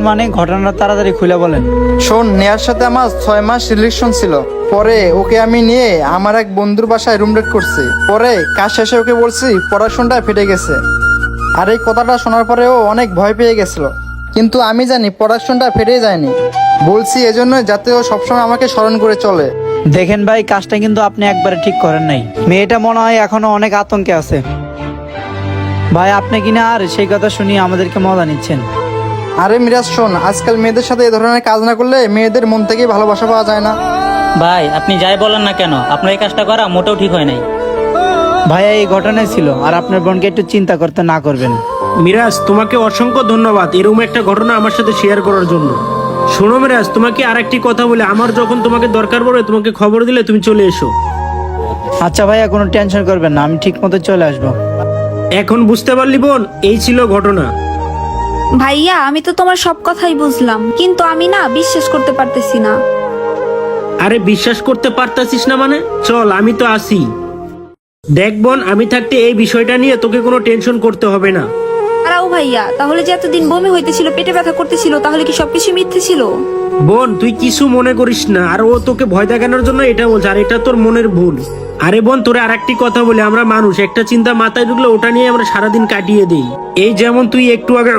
মানে ঘটনাটা তাড়াতাড়ি খুলে বলেন। শোন, নেহার সাথে আমার 6 মাস রিলেশন ছিল। পরে ওকে আমি নিয়ে আমার এক বন্ধুর বাসায় রুম ডেট করছি। পরে কাজ শেষে ওকে বলছি পড়াশোনাটা ফেটে গেছে। আর এই কথাটা শোনার পরে ও অনেক ভয় পেয়ে গেছিল, কিন্তু আমি জানি পড়াশোনাটা ফেটে যায়নি। বলছি এজন্য যাতে ও সবসময় আমাকে স্মরণ করে চলে। দেখেন ভাই, কাজটা কিন্তু আপনি একবারে ঠিক করেন নাই। মেয়েটা মনে হয় এখনো অনেক আতঙ্কে আছে। ভাই আপনি কিনা আর সেই কথা শুনিয়ে আমাদেরকে মজা নিচ্ছেন। আরে মিরাজ শোন, আজকাল মেয়েদের সাথে এ ধরনের কাজ না করলে মেয়েদের মন থেকে ভালোবাসা পাওয়া যায় না। ভাই আপনি যাই বলেন না কেন, আপনার এই কাজটা করা মোটেও ঠিক হয় নাই। ভাইয়া এই ঘটনায় ছিল, আর আপনার বোনকে একটু চিন্তা করতে না করবেন। মিরাজ, তোমাকে অসংখ্য ধন্যবাদ এরকম একটা ঘটনা আমার সাথে শেয়ার করার জন্য। শোনো মিরাজ, তোমাকে আর একটি কথা বলে, আমার যখন তোমাকে দরকার পড়বে তোমাকে খবর দিলে তুমি চলে এসো। আচ্ছা ভাইয়া, কোনো টেনশন করবেন না, আমি ঠিক মতো চলে আসবো। এখন বুঝতে পারলি বোন, এই ছিল ঘটনা। ভাইয়া আমি তো তোমার সব কথাই বুঝলাম, কিন্তু আমি না বিশ্বাস করতে পারতেছি না। আরে বিশ্বাস করতে পারতাছিস না মানে? চল, আমি তো আসি। দেখ বোন, আমি থাকতে এই বিষয়টা নিয়ে তোকে কোনো টেনশন করতে হবে না। আরাও ভাইয়া, তাহলে যে এতদিন বমি হইতেছিল, পেটে ব্যথা করতেছিল, তাহলে কি সবকিছু মিথ্যে ছিল? বোন তুই কিছু মনে করিস না, আর ও তোকে ভয় দেখানোর জন্য এটা বলছে, আর এটা তোর মনের ভুল। আরে বোন, তোরে আর একটি কথা বলি, আমরা মানুষ, একটা চিন্তা মাথায় ঢুকলে ওটা নিয়ে আমরা সারাদিন কাটিয়ে দিই। এই যেমন তুই একটু আগে